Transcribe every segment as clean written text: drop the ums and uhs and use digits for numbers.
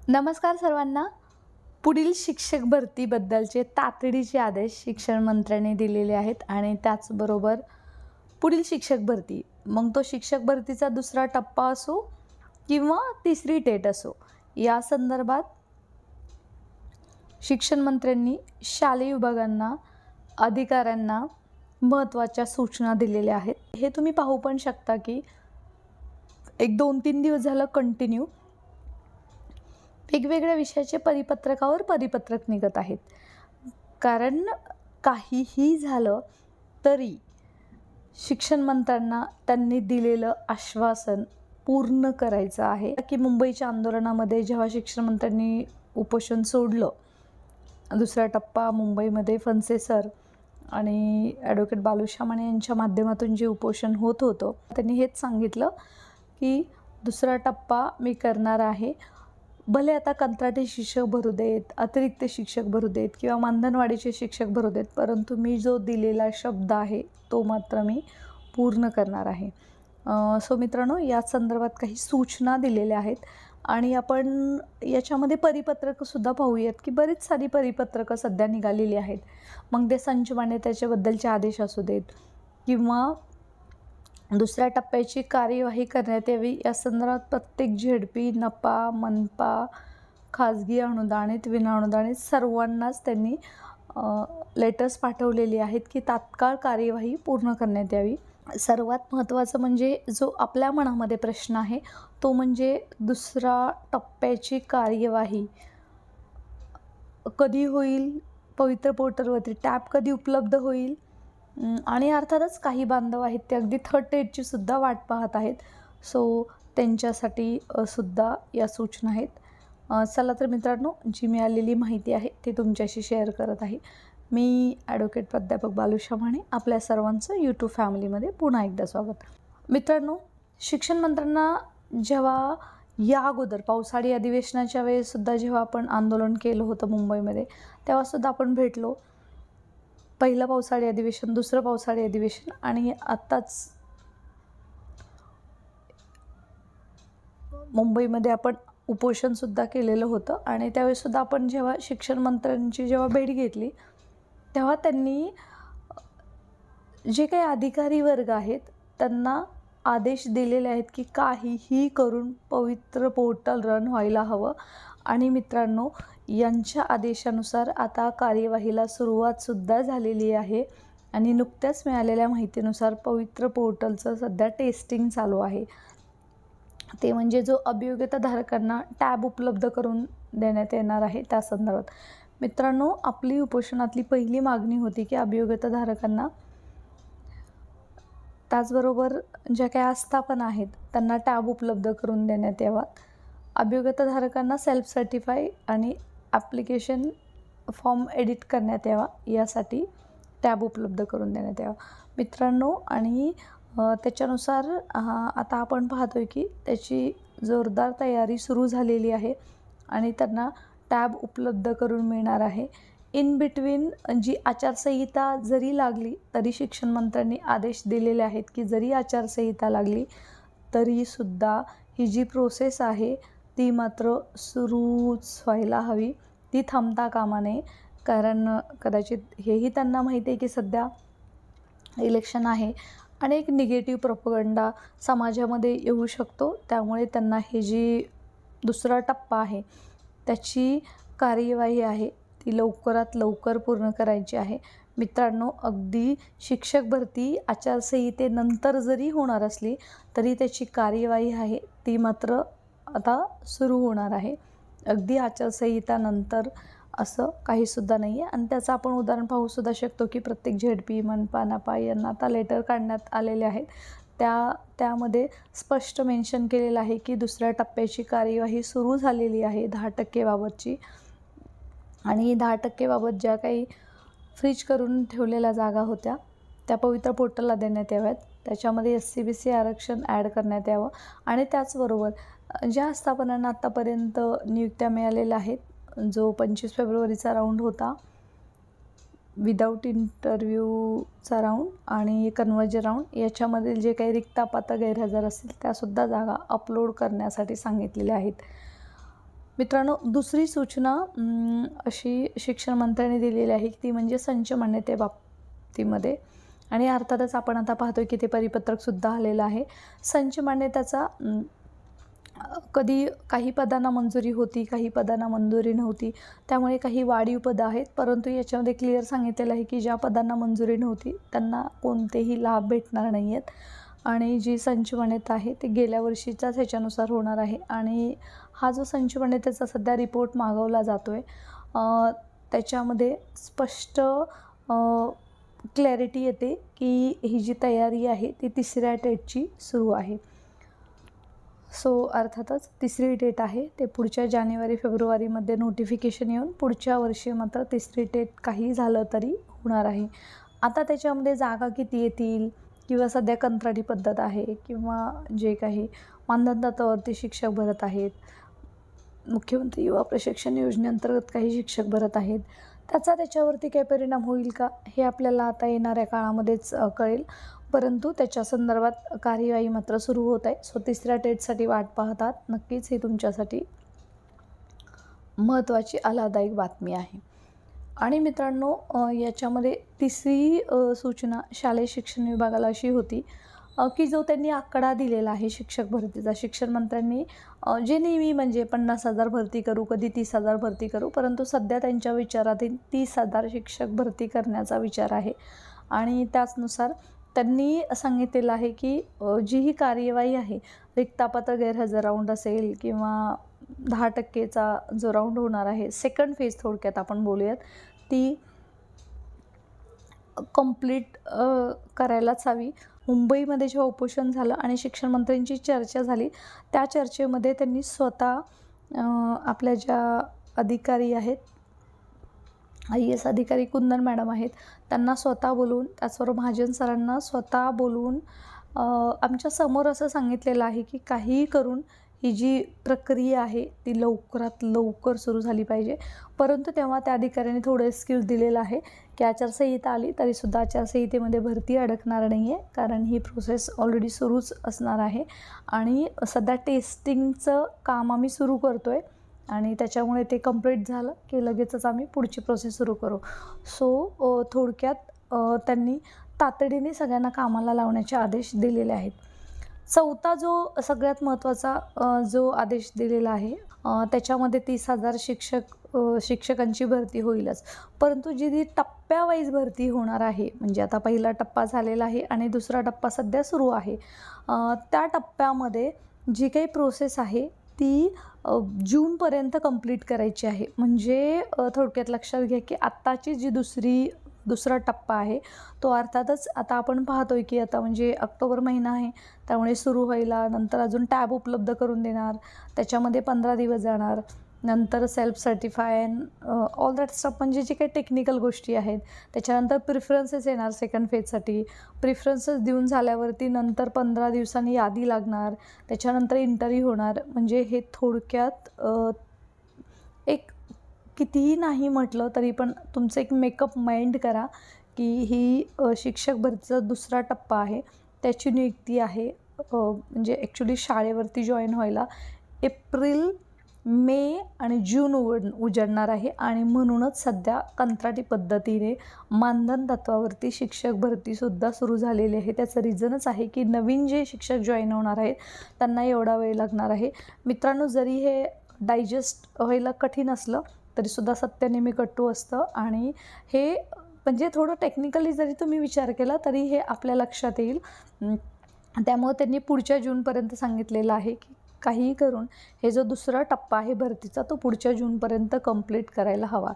नमस्कार सर्वांना. पुढील शिक्षक भरतीबद्दलचे तातडीचे आदेश शिक्षण मंत्र्यांनी दिलेले आहेत आणि त्याचबरोबर पुढील शिक्षक भरती, मग तो शिक्षक भरतीचा दुसरा टप्पा असो किंवा तिसरी टेट असो, या संदर्भात शिक्षण मंत्र्यांनी शालेय विभागांना, अधिकाऱ्यांना महत्त्वाच्या सूचना दिलेल्या आहेत. हे तुम्ही पाहू पण शकता की एक 2-3 दिवस झालं कंटिन्यू वेगवेगळ्या विषयाचे परिपत्रक निघत आहेत. कारण काहीही झालं तरी शिक्षण मंत्र्यांना त्यांनी दिलेलं आश्वासन पूर्ण करायचं आहे. की मुंबईच्या आंदोलनामध्ये जेव्हा शिक्षण मंत्र्यांनी उपोषण सोडलं, दुसरा टप्पा मुंबईमध्ये फणसे सर आणि ॲडव्होकेट बालूशाह माने यांच्या माध्यमातून जे उपोषण होत होतं, त्यांनी हेच सांगितलं की दुसरा टप्पा मी करणार आहे. भले आता कंत्राटी शिक्षक भरू देत, अतिरिक्त शिक्षक भरू देत किंवा मानधनवाढीचे शिक्षक भरू देत, परंतु मी जो दिलेला शब्द आहे तो मात्र मी पूर्ण करणार आहे. सो मित्रांनो, या संदर्भात काही सूचना दिलेल्या आहेत आणि आपण याच्यामध्ये परिपत्रकसुद्धा पाहूयात की बरीच सारी परिपत्रकं सध्या निघालेली आहेत. मग ते संच मान्यतेच्याबद्दलचे आदेश असू देत किंवा दुसऱ्या टप्प्याची कार्यवाही करण्यात यावी, या संदर्भात प्रत्येक झेडपी, नपा, मनपा, खाजगी अनुदानित, विनाअनुदानित सर्वांनाच त्यांनी लेटर्स पाठवलेली आहेत की तात्काळ कार्यवाही पूर्ण करण्यात यावी. सर्वात महत्त्वाचं म्हणजे जो आपल्या मनामध्ये प्रश्न आहे तो म्हणजे दुसरा टप्प्याची कार्यवाही कधी होईल, पवित्र पोर्टलवरती टॅब कधी उपलब्ध होईल, आणि अर्थातच काही बांधव आहेत ते अगदी थर्ड टेटची सुद्धा वाट पाहत आहेत. सो त्यांच्यासाठी सुद्धा या सूचना आहेत. चला तर मित्रांनो, जी मिळालेली माहिती आहे ती तुमच्याशी शेअर करत आहे. मी ॲडव्होकेट प्राध्यापक बालूशाह माने, आपल्या सर्वांचं यूट्यूब फॅमिलीमध्ये पुन्हा एकदा स्वागत. मित्रांनो, शिक्षण मंत्र्यांना जेव्हा या अगोदर पावसाळी अधिवेशनाच्या वेळेससुद्धा जेव्हा आपण आंदोलन केलं होतं मुंबईमध्ये, तेव्हासुद्धा आपण भेटलो. पहिलं पावसाळी अधिवेशन, दुसरं पावसाळी अधिवेशन आणि आत्ताच मुंबईमध्ये आपण उपोषणसुद्धा केलेलं होतं. आणि त्यावेळेससुद्धा आपण जेव्हा शिक्षण मंत्र्यांची जेव्हा भेट घेतली तेव्हा त्यांनी जे काही अधिकारी वर्ग आहेत त्यांना आदेश दिलेले आहेत की काहीही करून पवित्र पोर्टल रन व्हायला हवं. आणि मित्रांनो, यांच्या आदेशानुसार आता कार्यवाहीला सुरुवातसुद्धा झालेली आहे आणि नुकत्याच मिळालेल्या माहितीनुसार पवित्र पोर्टलचं सध्या टेस्टिंग चालू आहे. ते म्हणजे जो अभियोग्यताधारकांना टॅब उपलब्ध करून देण्यात येणार आहे त्या संदर्भात. मित्रांनो, आपली उपोषणातली पहिली मागणी होती की अभियोग्यताधारकांना, त्याचबरोबर ज्या काही आस्थापना आहेत त्यांना टॅब उपलब्ध करून देण्यात यावा. अभियोग्यताधारकांना सेल्फ सर्टिफाय आणि ॲप्लिकेशन फॉर्म एडिट करण्यात यावा, यासाठी टॅब उपलब्ध करून देण्यात यावा. मित्रांनो, आणि त्याच्यानुसार आता आपण पाहतो आहे की त्याची जोरदार तयारी सुरू झालेली आहे आणि त्यांना टॅब उपलब्ध करून मिळणार आहे. इन बिटवीन जी आचारसंहिता जरी लागली तरी शिक्षण मंत्र्यांनी आदेश दिलेले आहेत की जरी आचारसंहिता लागली तरीसुद्धा ही जी प्रोसेस आहे ती मात्र सुरूच व्हायला हवी, ती थांबता कामा नये. कारण कदाचित हेही त्यांना माहिती आहे की सध्या इलेक्शन आहे आणि एक निगेटिव्ह प्रोपगंडा समाजामध्ये येऊ शकतो. त्यामुळे त्यांना हे जी दुसरा टप्पा आहे त्याची कार्यवाही आहे ती लवकरात लवकर पूर्ण करायची आहे. मित्रांनो, अगदी शिक्षक भरती आचारसंहितेनंतर जरी होणार असली तरी त्याची कार्यवाही आहे ती मात्र आता सुरू होणार आहे. अगदी आचारसंहितानंतर असं काहीसुद्धा नाही आहे. आणि त्याचं आपण उदाहरण पाहूसुद्धा शकतो की प्रत्येक झेडपी, मनपा, नपा यांना आता लेटर काढण्यात आलेले आहेत. त्यामध्ये स्पष्ट मेन्शन केलेलं आहे की दुसऱ्या टप्प्याची कार्यवाही सुरू झालेली आहे 10% बाबतची. आणि 10% बाबत ज्या काही फ्रीज करून ठेवलेल्या जागा होत्या त्या पवित्र पोर्टलला देण्यात याव्यात. त्याच्यामध्ये SC-BC आरक्षण ॲड करण्यात यावं. आणि त्याचबरोबर ज्या आस्थापनांना आत्तापर्यंत नियुक्त्या मिळालेल्या आहेत, जो 25 फेब्रुवारीचा राऊंड होता, विदाऊट इंटरव्ह्यूचा राऊंड आणि कन्वर्जन राऊंड, याच्यामधील जे काही रिक्तापाता गैरहजर असतील त्यासुद्धा जागा अपलोड करण्यासाठी सांगितलेल्या आहेत. मित्रांनो, दुसरी सूचना अशी शिक्षण मंत्र्यांनी दिलेली आहे ती म्हणजे संच मान्यतेबाबतीमध्ये. आणि अर्थातच आपण आता पाहतोय की ते परिपत्रकसुद्धा आलेलं आहे. संच मान्यतेचा कधी काही पदांना मंजुरी होती, काही पदांना मंजुरी नव्हती. त्यामुळे काही वाढीव पदं आहेत, परंतु याच्यामध्ये क्लिअर सांगितलेलं आहे की ज्या पदांना मंजुरी नव्हती त्यांना कोणतेही लाभ भेटणार नाही आहेत. आणि जी संच मान्यता आहे ते गेल्या वर्षीचाच ह्याच्यानुसार होणार आहे. आणि हा जो संच मान्यतेचा सध्या रिपोर्ट मागवला जातो आहे, त्याच्यामध्ये स्पष्ट क्लॅरिटी येते की ही जी तयारी आहे ती तिसऱ्या टेटची सुरू आहे. सो अर्थातच तिसरी टेट आहे ते पुढच्या जानेवारी-फेब्रुवारीमध्ये नोटिफिकेशन येऊन पुढच्या वर्षी मात्र तिसरी टेट काही झालं तरी होणार आहे. आता त्याच्यामध्ये जागा किती येतील किंवा सध्या कंत्राटी पद्धत आहे किंवा जे काही मानधन तत्त्वावरती शिक्षक भरत आहेत, मुख्यमंत्री युवा प्रशिक्षण योजनेअंतर्गत काही शिक्षक भरत आहेत, त्याच्यावरती काही परिणाम होईल का हे आपल्याला आता येणाऱ्या काळामध्येच कळेल. परंतु त्याच्या संदर्भात कार्यवाही मात्र सुरू होत आहे. सो तिसऱ्या टेटसाठी वाट पाहतात, नक्कीच ही तुमच्यासाठी महत्त्वाची आल्हाददायक बातमी आहे. आणि मित्रांनो, याच्यामध्ये तिसरी सूचना शालेय शिक्षण विभागाला अशी होती की जो त्यांनी आकडा दिलेला आहे शिक्षक भरतीचा, शिक्षण मंत्र्यांनी जे नेहमी म्हणजे 50,000 भरती करू, कधी 30,000 भरती करू, परंतु सध्या त्यांच्या विचारातील 30,000 शिक्षक भरती करण्याचा विचार आहे. आणि त्याचनुसार त्यांनी सांगितलेलं आहे की जी ही कार्यवाही आहे, रिक्तापात्र गैरहजर राऊंड असेल किंवा 10%चा जो राऊंड होणार आहे, सेकंड फेज थोडक्यात आपण बोलूयात, ती कंप्लीट करायलाच हवी. मुंबईमध्ये जेव्हा उपोषण झालं आणि शिक्षण मंत्र्यांची चर्चा झाली, त्या चर्चेमध्ये त्यांनी स्वतः आपल्या ज्या अधिकारी आहेत, IAS अधिकारी कुंदन मॅडम आहेत, त्यांना स्वतः बोलवून, त्याचबरोबर महाजन सरांना स्वतः बोलवून आमच्या समोर असं सांगितलेलं आहे की काहीही करून ही जी प्रक्रिया आहे ती लवकरात लवकर सुरू झाली पाहिजे. परंतु तेव्हा त्या अधिकाऱ्यांनी थोडं एक्सक्यूज दिलेलं आहे की आचारसंहिता आली तरीसुद्धा आचारसंहितेमध्ये भरती अडकणार नाही आहे, कारण ही प्रोसेस ऑलरेडी सुरूच असणार आहे. आणि सध्या टेस्टिंगचं काम आम्ही सुरू करतो आहे आणि त्याच्यामुळे ते कंप्लीट झालं की लगेचच आम्ही पुढची प्रोसेस सुरू करू. सो थोडक्यात त्यांनी तातडीने सगळ्यांना कामाला लावण्याचे आदेश दिलेले आहेत. चौथा जो सगळ्यात महत्त्वाचा जो आदेश दिलेला आहे, त्याच्यामध्ये 30,000 शिक्षकांची भरती होईलच, परंतु जी टप्प्यावाईज भरती होणार आहे, म्हणजे आता पहिला टप्पा झालेला आहे आणि दुसरा टप्पा सध्या सुरू आहे, त्या टप्प्यामध्ये जी काही प्रोसेस आहे ती जूनपर्यंत कंप्लीट करायची आहे. म्हणजे थोडक्यात लक्षात घ्या की आत्ताची जी दुसरा टप्पा आहे तो अर्थातच आता आपण पाहतोय की आता म्हणजे ऑक्टोबर महिना आहे, त्यामुळे सुरू व्हायला नंतर अजून टॅब उपलब्ध करून देणार, त्याच्यामध्ये 15 दिवस जाणार, नंतर self certify and all that stuff, म्हणजे जे काही टेक्निकल गोष्टी आहेत. त्याच्यानंतर प्रिफरन्सेस येणार सेकंड फेजसाठी, प्रिफरन्सेस देऊन झाल्यावरती नंतर 15 दिवसांनी यादी लागणार, त्याच्यानंतर इंटरव्ह्यू होणार. म्हणजे हे थोडक्यात एक कितीही नाही म्हटलं तरी पण तुमचं एक मेकअप माइंड करा की ही शिक्षक भरतीचा दुसरा टप्पा आहे. त्याची नियुक्ती आहे म्हणजे ॲक्च्युली शाळेवरती जॉईन व्हायला एप्रिल, मे आणि जून उजाडणार आहे. आणि म्हणूनच सध्या कंत्राटी पद्धतीने मानधन तत्त्वावरती शिक्षक भरतीसुद्धा सुरू झालेली आहे. त्याचं रिझनच आहे की नवीन जे शिक्षक जॉईन होणार आहेत त्यांना एवढा वेळ लागणार आहे. मित्रांनो, जरी हे डायजेस्ट व्हायला कठीण असलं तरीसुद्धा सत्य नेहमी कटू असतं आणि हे म्हणजे थोडं टेक्निकली जरी तुम्ही विचार केला तरी हे आपल्या लक्षात येईल. त्यामुळे त्यांनी पुढच्या जूनपर्यंत सांगितलेलं आहे की काहीही करून हे जो दुसरा टप्पा आहे भरतीचा तो पुढच्या जूनपर्यंत कंप्लीट करायला हवा.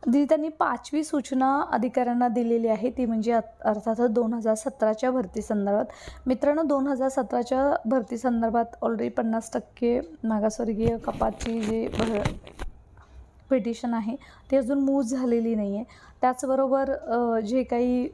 त्यांनी 5वी सूचना अधिकाऱ्यांना दिलेली आहे ती म्हणजे अर्थातच 2017च्या भरतीसंदर्भात. मित्रांनो, 2017च्या भरतीसंदर्भात ऑलरेडी 50% मागासवर्गीय कपातची जी पिटिशन आहे ती अजून मूव्ह झालेली नाही आहे. त्याचबरोबर जे काही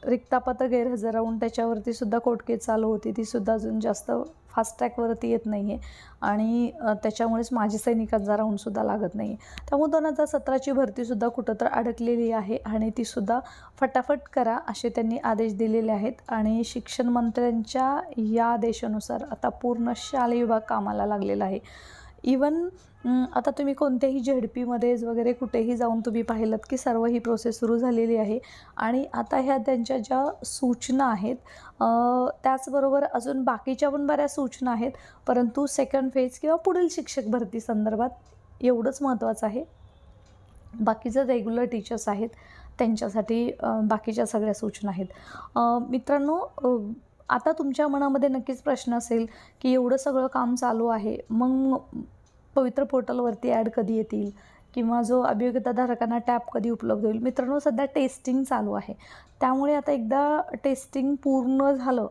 रिक्तापात्र गैरहजर राहून त्याच्यावरती सुद्धा कोर्ट केस चालू होती, तीसुद्धा अजून जास्त फास्ट ट्रॅकवरती येत नाही आहे आणि त्याच्यामुळेच माजी सैनिकांचा राऊंडसुद्धा लागत नाही आहे. त्यामुळे 2017ची भरतीसुद्धा कुठं तर अडकलेली आहे आणि तीसुद्धा फटाफट करा असे त्यांनी आदेश दिलेले आहेत. आणि शिक्षण मंत्र्यांच्या या आदेशानुसार आता पूर्ण शालेय विभाग कामाला लागलेला आहे. इवन आता तुम्ही कोणत्याही झेडपीमध्येच वगैरे कुठेही जाऊन तुम्ही पाहिलं की सर्व ही प्रोसेस सुरू झालेली आहे. आणि आता ह्या त्यांच्या ज्या सूचना आहेत त्याचबरोबर अजून बाकीच्या पण बऱ्याच सूचना आहेत, परंतु सेकंड फेज किंवा पुढील शिक्षक भरती संदर्भात एवढंच महत्त्वाचं आहे. बाकीचं रेग्युलर टीचर्स आहेत त्यांच्यासाठी बाकीच्या सगळ्या सूचना आहेत. मित्रांनो, आता तुमच्या मनामध्ये नक्कीच प्रश्न असेल की एवढं सगळं काम चालू आहे, मग पवित्र पोर्टलवरती ॲड कधी येतील किंवा जो अभियोग्यताधारकांना टॅब कधी उपलब्ध होईल. मित्रांनो, सध्या टेस्टिंग चालू आहे, त्यामुळे आता एकदा टेस्टिंग पूर्ण झालं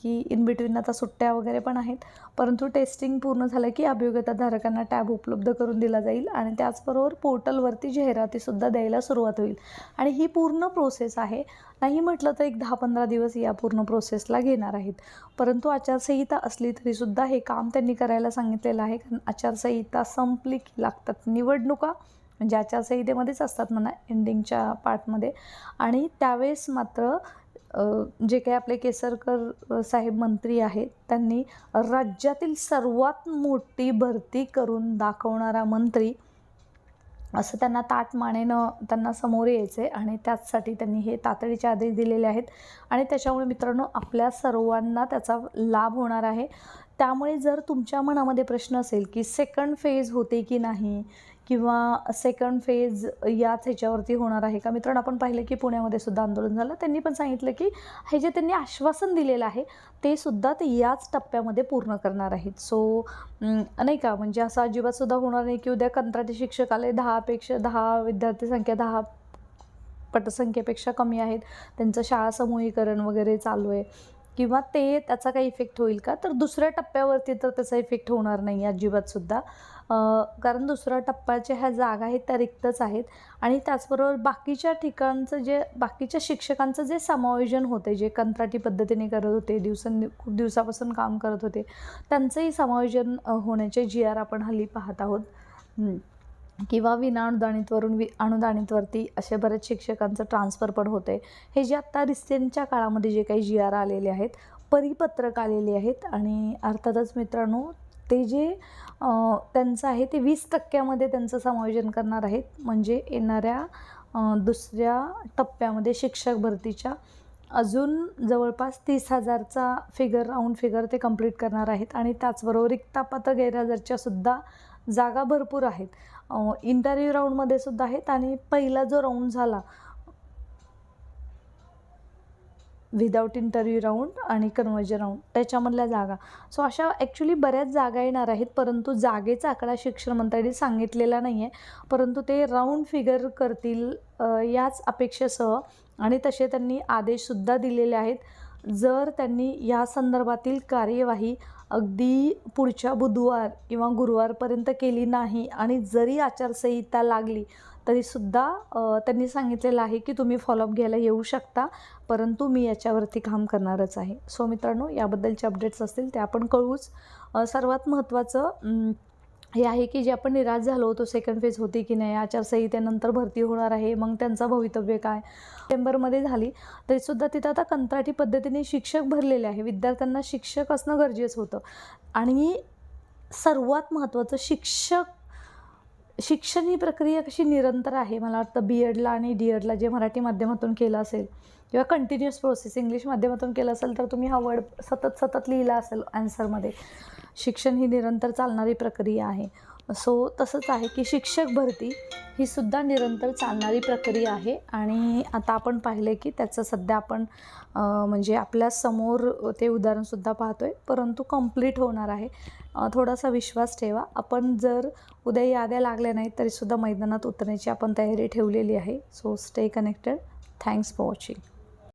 की इन बिटवीन आता सुट्ट्या वगैरे पण आहेत, परंतु टेस्टिंग पूर्ण झालं की अभियोग्यताधारकांना टॅब उपलब्ध करून दिला जाईल आणि त्याचबरोबर पोर्टलवरती जाहिरातीसुद्धा द्यायला सुरुवात होईल. आणि ही पूर्ण प्रोसेस आहे, नाही म्हटलं तर एक 10-15 दिवस या पूर्ण प्रोसेसला घेणार आहेत. परंतु आचारसंहिता असली तरीसुद्धा हे काम त्यांनी करायला सांगितलेलं आहे, कारण आचारसंहिता संपली की लागतात निवडणुका, म्हणजे आचारसंहितेमध्येच असतात म्हणा एंडिंगच्या पार्टमध्ये. आणि त्यावेळेस मात्र जे काही आपले केसरकर साहेब मंत्री आहेत त्यांनी राज्यातील सर्वात मोठी भरती करून दाखवणारा मंत्री असं त्यांना ताटमानेनं त्यांना समोर यायचं आहे आणि त्याचसाठी त्यांनी हे तातडीचे आदेश दिलेले आहेत. आणि त्याच्यामुळे मित्रांनो आपल्या सर्वांना त्याचा लाभ होणार आहे. त्यामुळे जर तुमच्या मनामध्ये प्रश्न असेल की सेकंड फेज होते की नाही किंवा सेकंड फेज याच ह्याच्यावरती होणार आहे का, मित्रांनो आपण पाहिलं की पुण्यामध्ये सुद्धा आंदोलन झालं, त्यांनी पण सांगितलं की हे जे त्यांनी आश्वासन दिलेलं आहे ते सुद्धा ते याच टप्प्यामध्ये पूर्ण करणार आहेत. सो नाही का, म्हणजे असं अजिबातसुद्धा होणार नाही की उद्या कंत्राटी शिक्षक आले 10 विद्यार्थी संख्या 10 पटसंख्येपेक्षा कमी आहेत, त्यांचं शाळा समूहीकरण वगैरे चालू आहे किंवा ते त्याचा काही इफेक्ट होईल का, तर दुसऱ्या टप्प्यावरती तर त्याचा इफेक्ट होणार नाही अजिबातसुद्धा. कारण दुसऱ्या टप्प्याच्या ह्या जागा आहेत त्या रिक्तच आहेत. आणि त्याचबरोबर बाकीच्या ठिकाणचं जे बाकीच्या शिक्षकांचं जे समायोजन होते, जे कंत्राटी पद्धतीने करत होते, खूप दिवसापासून काम करत होते, त्यांचंही समायोजन होण्याचे GR आपण हल्ली पाहत आहोत. किंवा विनाअनुदानितवरून अनुदानितवरती असे बरेच शिक्षकांचं ट्रान्सफर पण होतं आहे. हे जे आत्ता रिसेंटच्या काळामध्ये जे काही GR आलेले आहेत, परिपत्रक आलेले आहेत आणि अर्थातच मित्रांनो ते जे त्यांचं आहे ते 20% त्यांचं समायोजन करणार आहेत. म्हणजे येणाऱ्या दुसऱ्या टप्प्यामध्ये शिक्षक भरतीच्या अजून जवळपास 30,000चा राऊंड फिगर ते कंप्लीट करणार आहेत. आणि त्याचबरोबर रिक्तापात्र गैरहजरच्यासुद्धा जागा भरपूर आहेत. इंटरव्ह्यू राऊंडमध्ये सुद्धा आहेत आणि पहिला जो राऊंड झाला विदाऊट इंटरव्ह्यू राऊंड आणि कन्व्हर्जन राऊंड त्याच्यामधल्या जागा. सो अशा ॲक्च्युली बऱ्याच जागा येणार आहेत, परंतु जागेचा आकडा शिक्षण मंत्र्यांनी सांगितलेला नाही आहे, परंतु ते राऊंड फिगर करतील याच अपेक्षेसह. आणि तसे त्यांनी आदेशसुद्धा दिलेले आहेत. जर त्यांनी या संदर्भातील कार्यवाही अगदी पुढच्या बुधवार किंवा गुरुवारपर्यंत केली नाही आणि जरी आचारसंहिता लागली तरीसुद्धा त्यांनी सांगितलेलं आहे की तुम्ही फॉलोअप घ्यायला येऊ शकता, परंतु मी याच्यावरती काम करणारच आहे. सो मित्रांनो, याबद्दलचे अपडेट्स असतील ते आपण कळूच. सर्वात महत्त्वाचं हे आहे की जे आपण निराश झालो होतो सेकंड फेज होती की नाही, आचारसंहितेनंतर भरती होणार आहे, मग त्यांचं भवितव्य काय, डिसेंबरमध्ये झाली तरीसुद्धा तिथं आता कंत्राटी पद्धतीने शिक्षक भरलेले आहे. विद्यार्थ्यांना शिक्षक असणं गरजेचं होतं. आणि सर्वात महत्त्वाचं शिक्षण ही प्रक्रिया कशी निरंतर आहे. मला वाटतं B.Edला आणि D.Edला जे मराठी माध्यमातून केलं असेल किंवा कंटिन्युअस प्रोसेस इंग्लिश माध्यमातून केलं असेल तर तुम्ही हा वर्ड सतत लिहिला असेल आन्सरमध्ये. शिक्षण ही निरंतर चालणारी प्रक्रिया आहे. सो तसंच आहे की शिक्षक भरती ही सुद्धा निरंतर चालणारी प्रक्रिया आहे. आणि आता आपण पाहिले की त्याचं सध्या आपण म्हणजे आपल्यासमोर ते उदाहरणसुद्धा पाहतो आहे, परंतु कंप्लीट होणार आहे. थोडासा विश्वास ठेवा. आपण जर उद्या याद्या लागल्या नाहीत तरीसुद्धा मैदानात उतरण्याची आपण तयारी ठेवलेली आहे. So stay connected. Thanks for watching.